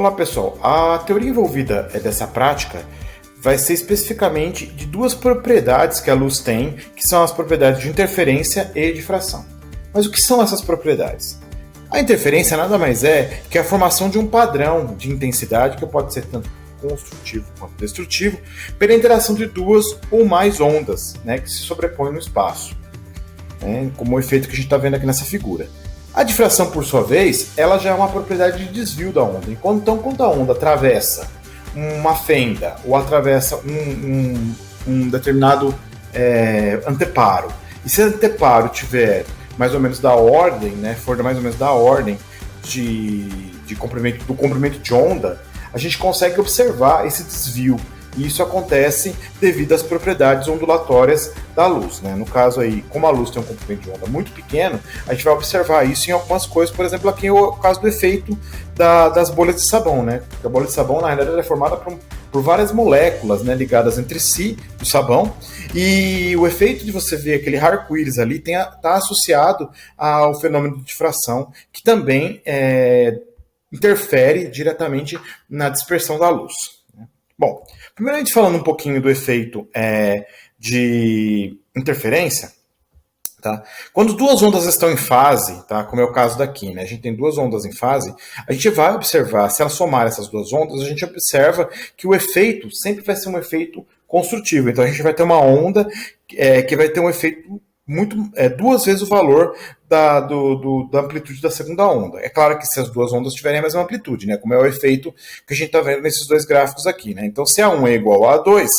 Vamos lá, pessoal. A teoria envolvida dessa prática vai ser especificamente de duas propriedades que a luz tem, que são as propriedades de interferência e difração. Mas o que são essas propriedades? A interferência nada mais é que a formação de um padrão de intensidade, que pode ser tanto construtivo quanto destrutivo, pela interação de duas ou mais ondas, né, que se sobrepõem no espaço, né, como o efeito que a gente está vendo aqui nessa figura. A difração, por sua vez, ela já é uma propriedade de desvio da onda. Então, quando a onda atravessa uma fenda ou atravessa um determinado anteparo, e se o anteparo tiver mais ou menos da ordem, né, for mais ou menos da ordem do comprimento de onda, a gente consegue observar esse desvio. E isso acontece devido às propriedades ondulatórias da luz, né? No caso aí, como a luz tem um comprimento de onda muito pequeno, a gente vai observar isso em algumas coisas, por exemplo, aqui é o caso do efeito das bolhas de sabão, né? Porque a bolha de sabão, na realidade, ela é formada por várias moléculas, né, ligadas entre si, do sabão, e o efeito de você ver aquele arco-íris ali está associado ao fenômeno de difração, que também interfere diretamente na dispersão da luz. Bom, primeiramente falando um pouquinho do efeito de interferência, tá? Quando duas ondas estão em fase, tá? Como é o caso daqui, né? A gente tem duas ondas em fase, a gente vai observar, se elas somarem essas duas ondas, a gente observa que o efeito sempre vai ser um efeito construtivo. Então a gente vai ter uma onda que vai ter um efeito duas vezes o valor da amplitude da segunda onda. É claro que se as duas ondas tiverem a mesma amplitude, né, como é o efeito que a gente está vendo nesses dois gráficos aqui, né? Então, se A1 é igual a A2,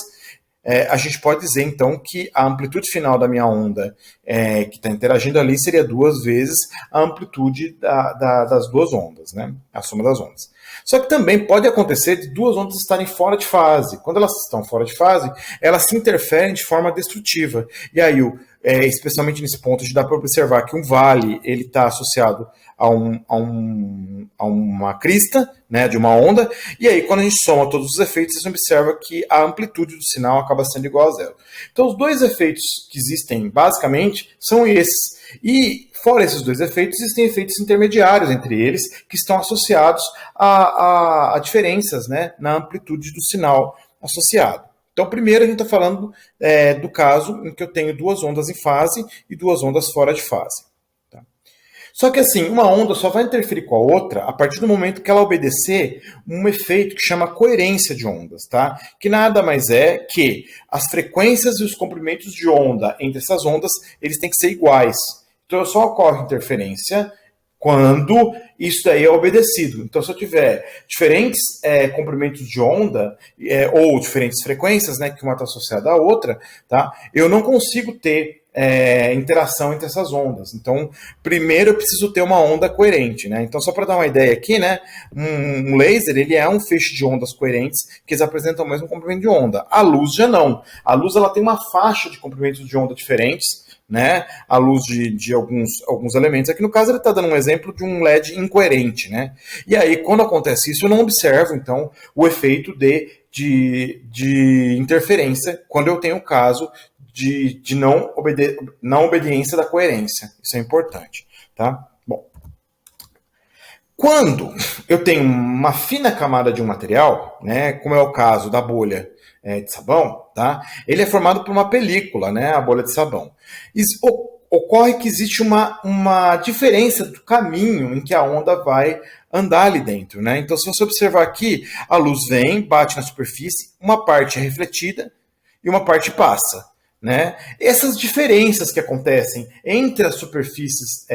a gente pode dizer, então, que a amplitude final da minha onda que está interagindo ali seria duas vezes a amplitude das duas ondas, né? A soma das ondas. Só que também pode acontecer de duas ondas estarem fora de fase. Quando elas estão fora de fase, elas se interferem de forma destrutiva. E aí, especialmente nesse ponto, a gente dá para observar que um vale ele está associado a uma crista, né, de uma onda, e aí quando a gente soma todos os efeitos, a gente observa que a amplitude do sinal acaba sendo igual a zero. Então os dois efeitos que existem basicamente são esses. E fora esses dois efeitos, existem efeitos intermediários entre eles, que estão associados a diferenças, né, na amplitude do sinal associado. Então, primeiro a gente está falando do caso em que eu tenho duas ondas em fase e duas ondas fora de fase. Tá? Só que assim, uma onda só vai interferir com a outra a partir do momento que ela obedecer um efeito que chama coerência de ondas, tá? Que nada mais é que as frequências e os comprimentos de onda entre essas ondas, eles têm que ser iguais. Então, só ocorre interferência quando isso daí é obedecido. Então, se eu tiver diferentes comprimentos de onda ou diferentes frequências, né, que uma está associada à outra, tá, eu não consigo ter interação entre essas ondas. Então, primeiro eu preciso ter uma onda coerente, né? Então, só para dar uma ideia aqui, né, um laser ele é um feixe de ondas coerentes que eles apresentam o mesmo comprimento de onda. A luz já não. A luz ela tem uma faixa de comprimentos de onda diferentes, né, à luz de alguns elementos. Aqui no caso ele está dando um exemplo de um LED incoerente, né? E aí quando acontece isso eu não observo então o efeito de interferência quando eu tenho o caso de não obediência da coerência. Isso é importante, tá? Bom, quando eu tenho uma fina camada de um material, né, como é o caso da bolha de sabão, tá? Ele é formado por uma película, né, a bolha de sabão. Ocorre que existe uma diferença do caminho em que a onda vai andar ali dentro, né? Então, se você observar aqui, a luz vem, bate na superfície, uma parte é refletida e uma parte passa, né? Essas diferenças que acontecem entre as superfícies,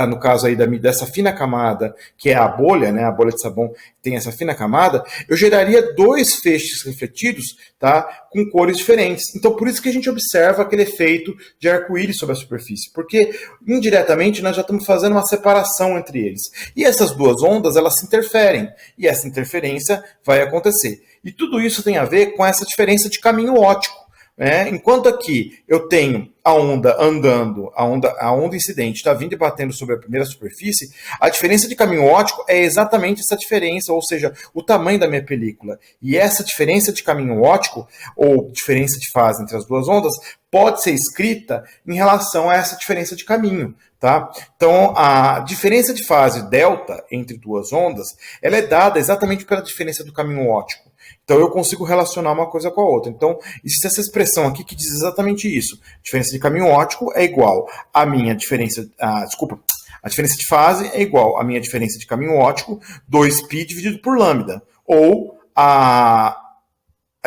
no caso aí dessa fina camada, que é a bolha, né? A bolha de sabão tem essa fina camada, eu geraria dois feixes refletidos, tá? Com cores diferentes. Então, por isso que a gente observa aquele efeito de arco-íris sobre a superfície, porque indiretamente nós já estamos fazendo uma separação entre eles. E essas duas ondas, elas se interferem, e essa interferência vai acontecer. E tudo isso tem a ver com essa diferença de caminho óptico. Enquanto aqui eu tenho a onda andando, a onda incidente está vindo e batendo sobre a primeira superfície, a diferença de caminho óptico é exatamente essa diferença, ou seja, o tamanho da minha película. E essa diferença de caminho óptico, ou diferença de fase entre as duas ondas, pode ser escrita em relação a essa diferença de caminho. Tá? Então, a diferença de fase delta entre duas ondas, ela é dada exatamente pela diferença do caminho óptico. Então, eu consigo relacionar uma coisa com a outra. Então, existe essa expressão aqui que diz exatamente isso. A diferença de caminho óptico é igual à minha diferença... a diferença de fase é igual à minha diferença de caminho óptico, 2π dividido por lambda. Ou a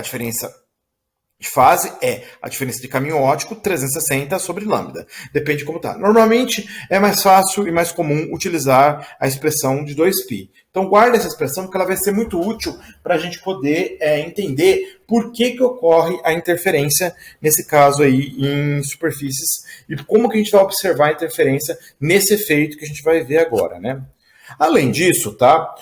diferença de fase é a diferença de caminho óptico 360 sobre lambda. Depende de como está. Normalmente é mais fácil e mais comum utilizar a expressão de 2π. Então guarda essa expressão porque ela vai ser muito útil para a gente poder entender por que ocorre a interferência, nesse caso aí, em superfícies, e como que a gente vai observar a interferência nesse efeito que a gente vai ver agora, né? Além disso, tá,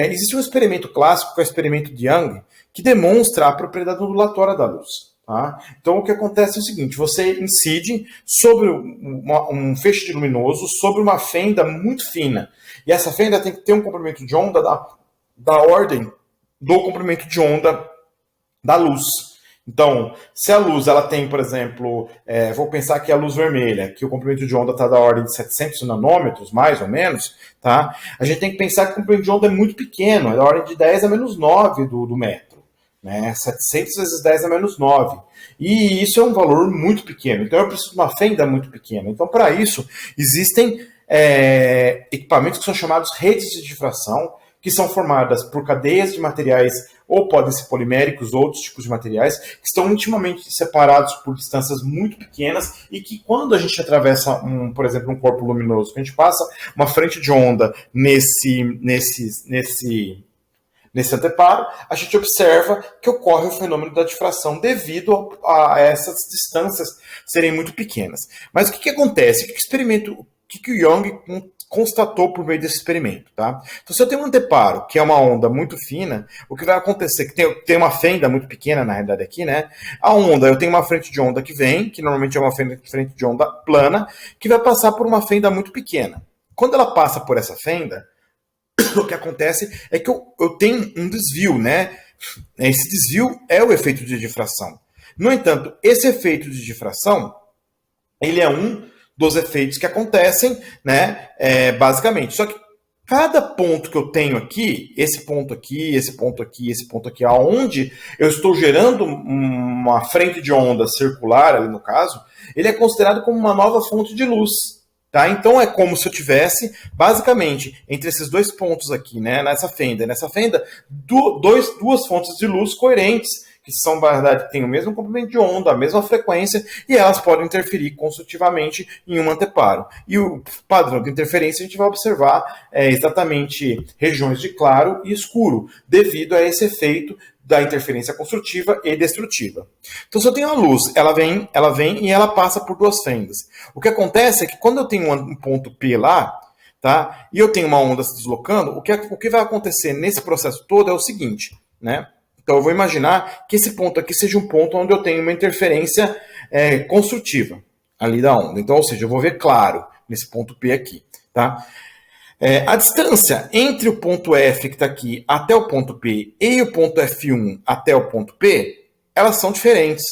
existe um experimento clássico, que é o experimento de Young, que demonstra a propriedade ondulatória da luz. Tá? Então, o que acontece é o seguinte, você incide sobre um feixe de luminoso sobre uma fenda muito fina. E essa fenda tem que ter um comprimento de onda da ordem do comprimento de onda da luz. Então, se a luz ela tem, por exemplo, vou pensar que a luz vermelha, que o comprimento de onda está da ordem de 700 nanômetros, mais ou menos, tá? A gente tem que pensar que o comprimento de onda é muito pequeno, é da ordem de 10 a menos 9 do metro. 700 vezes 10 a menos 9. E isso é um valor muito pequeno. Então eu preciso de uma fenda muito pequena. Então, para isso, existem equipamentos que são chamados redes de difração, que são formadas por cadeias de materiais, ou podem ser poliméricos, ou outros tipos de materiais, que estão intimamente separados por distâncias muito pequenas e que quando a gente atravessa, por exemplo, um corpo luminoso, que a gente passa uma frente de onda nesse anteparo, a gente observa que ocorre o fenômeno da difração devido a essas distâncias serem muito pequenas. Mas o que acontece? O que o Young constatou por meio desse experimento? Tá? Então, se eu tenho um anteparo, que é uma onda muito fina, o que vai acontecer? Que tem uma fenda muito pequena, na realidade, aqui, né? A onda, eu tenho uma frente de onda que vem, que normalmente é uma frente de onda plana, que vai passar por uma fenda muito pequena. Quando ela passa por essa fenda, o que acontece é que eu tenho um desvio, né? Esse desvio é o efeito de difração. No entanto, esse efeito de difração, ele é um dos efeitos que acontecem, né? Basicamente. Só que cada ponto que eu tenho aqui, esse ponto aqui, esse ponto aqui, esse ponto aqui, aonde eu estou gerando uma frente de onda circular, ali no caso, ele é considerado como uma nova fonte de luz. Tá? Então é como se eu tivesse, basicamente, entre esses dois pontos aqui, né, nessa fenda, duas fontes de luz coerentes, que são, na verdade, têm o mesmo comprimento de onda, a mesma frequência, e elas podem interferir construtivamente em um anteparo. E o padrão de interferência a gente vai observar exatamente regiões de claro e escuro, devido a esse efeito da interferência construtiva e destrutiva. Então, se eu tenho a luz, ela vem e ela passa por duas fendas. O que acontece é que quando eu tenho um ponto P lá, tá, e eu tenho uma onda se deslocando, o que vai acontecer nesse processo todo é o seguinte, né? Então, eu vou imaginar que esse ponto aqui seja um ponto onde eu tenho uma interferência construtiva ali da onda. Então, ou seja, eu vou ver claro nesse ponto P aqui, tá? A distância entre o ponto F que está aqui até o ponto P e o ponto F1 até o ponto P, elas são diferentes,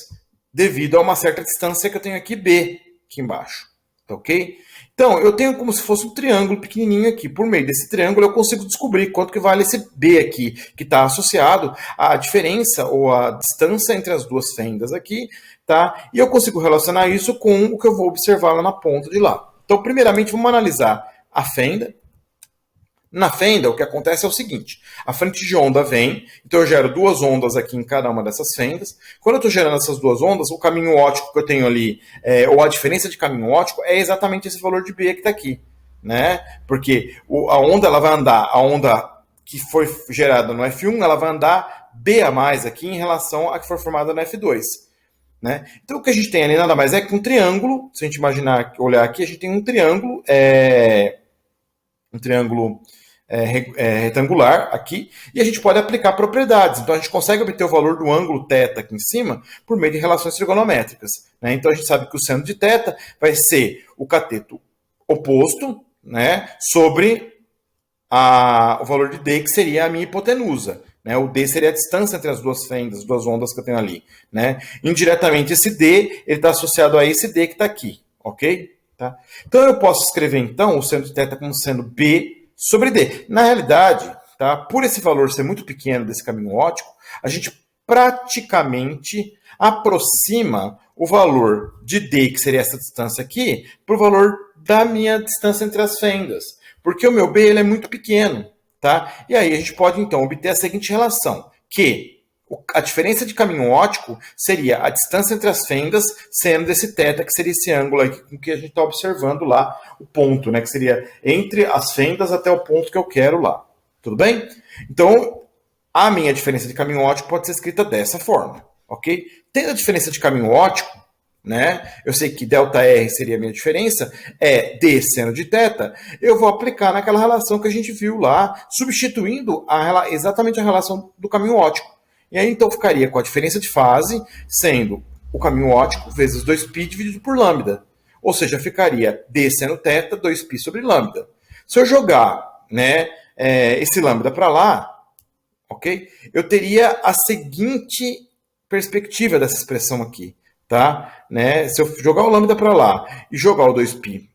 devido a uma certa distância que eu tenho aqui, B, aqui embaixo. Tá ok? Então, eu tenho como se fosse um triângulo pequenininho aqui. Por meio desse triângulo, eu consigo descobrir quanto que vale esse B aqui, que está associado à diferença ou à distância entre as duas fendas aqui, tá? E eu consigo relacionar isso com o que eu vou observar lá na ponta de lá. Então, primeiramente, vamos analisar a fenda. Na fenda, o que acontece é o seguinte, a frente de onda vem, então eu gero duas ondas aqui em cada uma dessas fendas. Quando eu estou gerando essas duas ondas, o caminho óptico que eu tenho ali, ou a diferença de caminho óptico, é exatamente esse valor de B que está aqui. Né? Porque a onda ela vai andar, a onda que foi gerada no F1, ela vai andar B a mais aqui em relação à que foi formada no F2. Né? Então o que a gente tem ali nada mais é que um triângulo, se a gente imaginar, olhar aqui, a gente tem um triângulo retangular aqui, e a gente pode aplicar propriedades. Então a gente consegue obter o valor do ângulo θ aqui em cima por meio de relações trigonométricas, né? Então a gente sabe que o seno de θ vai ser o cateto oposto, né, sobre o valor de D, que seria a minha hipotenusa. Né? O D seria a distância entre as duas fendas, as duas ondas que eu tenho ali. Né? Indiretamente, esse D está associado a esse D que está aqui. Ok? Tá? Então, eu posso escrever, então, o seno de θ como sendo B sobre D. Na realidade, tá? Por esse valor ser muito pequeno desse caminho óptico, a gente praticamente aproxima o valor de D, que seria essa distância aqui, para o valor da minha distância entre as fendas. Porque o meu B ele é muito pequeno. Tá? E aí a gente pode, então, obter a seguinte relação, que a diferença de caminho óptico seria a distância entre as fendas seno desse θ, que seria esse ângulo aí com que a gente está observando lá, o ponto, né? Que seria entre as fendas até o ponto que eu quero lá. Tudo bem? Então, a minha diferença de caminho óptico pode ser escrita dessa forma, ok? Tendo a diferença de caminho óptico, né? Eu sei que ΔR seria a minha diferença, é D seno de θ, eu vou aplicar naquela relação que a gente viu lá, substituindo exatamente a relação do caminho óptico. E aí então ficaria com a diferença de fase sendo o caminho óptico vezes 2π dividido por lambda. Ou seja, ficaria D seno θ, 2π sobre lambda. Se eu jogar, né, esse lambda para lá, ok? Eu teria a seguinte perspectiva dessa expressão aqui. Tá? Né? Se eu jogar o lambda para lá e jogar o 2π,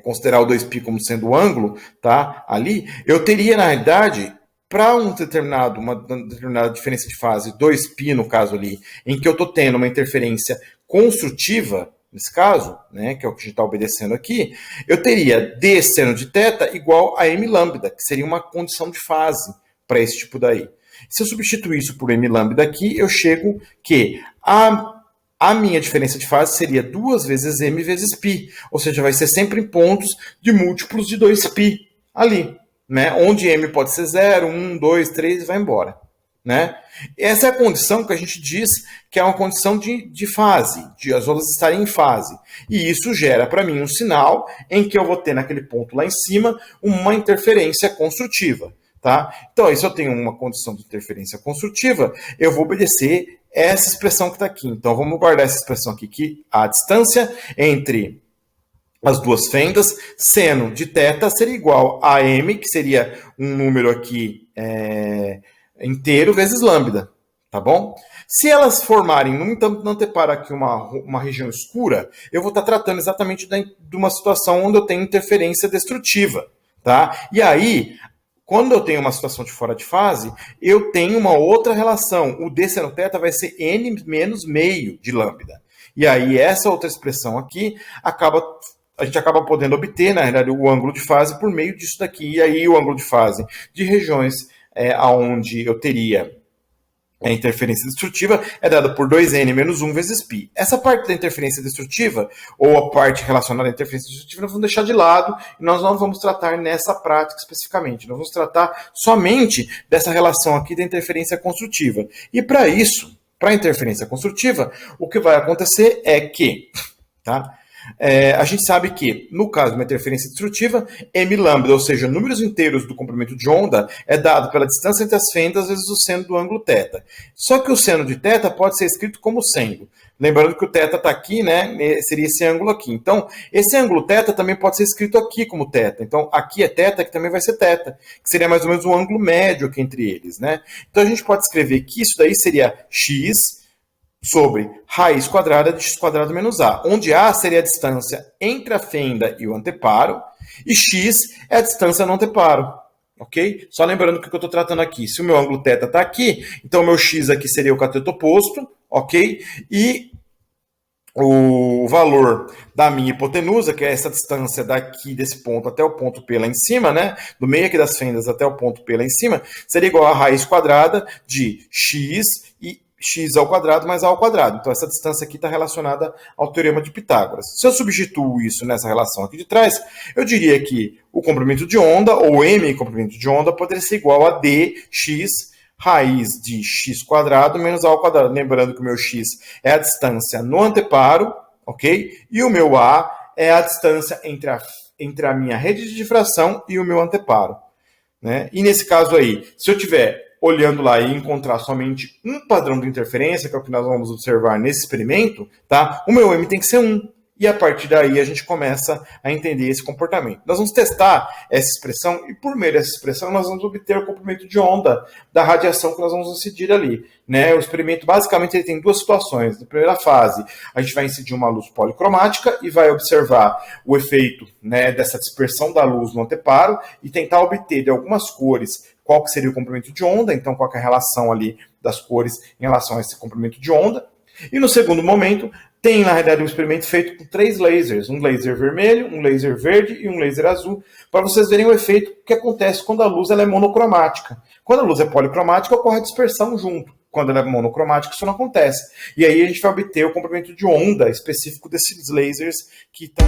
considerar o 2π como sendo o ângulo, tá? Ali, eu teria, na realidade, para uma determinada diferença de fase, 2π no caso ali, em que eu estou tendo uma interferência construtiva, nesse caso, né, que é o que a gente está obedecendo aqui, eu teria D seno de θ igual a m lambda, que seria uma condição de fase para esse tipo daí. Se eu substituir isso por m lambda aqui, eu chego que a minha diferença de fase seria 2 vezes m vezes π. Ou seja, vai ser sempre em pontos de múltiplos de 2π ali. Né? Onde m pode ser 0, 1, 2, 3 e vai embora. Né? Essa é a condição que a gente diz que é uma condição de fase, de as ondas estarem em fase. E isso gera para mim um sinal em que eu vou ter naquele ponto lá em cima uma interferência construtiva. Tá? Então, se eu tenho uma condição de interferência construtiva, eu vou obedecer essa expressão que está aqui. Então, vamos guardar essa expressão aqui, que a distância entre as duas fendas, seno de θ seria igual a m, que seria um número aqui inteiro, vezes lambda. Tá bom? Se elas formarem, no entanto, não anteparo aqui uma região escura, eu vou estar tratando exatamente de uma situação onde eu tenho interferência destrutiva. Tá? E aí, quando eu tenho uma situação de fora de fase, eu tenho uma outra relação. O D seno θ vai ser n menos meio de lambda. E aí essa outra expressão aqui, a gente acaba podendo obter, na realidade, o ângulo de fase por meio disso daqui. E aí o ângulo de fase de regiões onde eu teria a interferência destrutiva é dada por 2n menos 1 vezes π. Essa parte da interferência destrutiva, ou a parte relacionada à interferência destrutiva, nós vamos deixar de lado e nós não vamos tratar nessa prática especificamente. Nós vamos tratar somente dessa relação aqui da interferência construtiva. E para isso, para a interferência construtiva, o que vai acontecer é que, tá? A gente sabe que, no caso de uma interferência destrutiva, m lambda, ou seja, números inteiros do comprimento de onda, é dado pela distância entre as fendas vezes o seno do ângulo θ. Só que o seno de θ pode ser escrito como sendo. Lembrando que o θ está aqui, né? Seria esse ângulo aqui. Então, esse ângulo θ também pode ser escrito aqui como θ. Então, aqui é θ, que também vai ser θ, que seria mais ou menos o ângulo médio aqui entre eles, né? Então, a gente pode escrever que isso daí seria x sobre raiz quadrada de x quadrado menos a, onde a seria a distância entre a fenda e o anteparo, e x é a distância no anteparo, ok? Só lembrando que eu estou tratando aqui, se o meu ângulo θ está aqui, então o meu x aqui seria o cateto oposto, ok? E o valor da minha hipotenusa, que é essa distância daqui desse ponto até o ponto P lá em cima, né? Do meio aqui das fendas até o ponto P lá em cima, seria igual a raiz quadrada de x e x ao quadrado mais a ao quadrado. Então, essa distância aqui está relacionada ao teorema de Pitágoras. Se eu substituo isso nessa relação aqui de trás, eu diria que o comprimento de onda, ou m comprimento de onda, poderia ser igual a dx raiz de x quadrado menos a ao quadrado. Lembrando que o meu x é a distância no anteparo, ok? E o meu a é a distância entre a minha rede de difração e o meu anteparo, né? E nesse caso aí, se eu tiver olhando lá e encontrar somente um padrão de interferência, que é o que nós vamos observar nesse experimento, tá? O meu M tem que ser 1. E a partir daí a gente começa a entender esse comportamento. Nós vamos testar essa expressão e por meio dessa expressão nós vamos obter o comprimento de onda da radiação que nós vamos incidir ali, né? O experimento basicamente ele tem duas situações. Na primeira fase a gente vai incidir uma luz policromática e vai observar o efeito, né, dessa dispersão da luz no anteparo e tentar obter de algumas cores qual que seria o comprimento de onda, então qual que é a relação ali das cores em relação a esse comprimento de onda. E no segundo momento, tem na realidade um experimento feito com 3 lasers, um laser vermelho, um laser verde e um laser azul, para vocês verem o efeito que acontece quando a luz ela é monocromática. Quando a luz é policromática, ocorre a dispersão junto. Quando ela é monocromática, isso não acontece. E aí a gente vai obter o comprimento de onda específico desses lasers que estão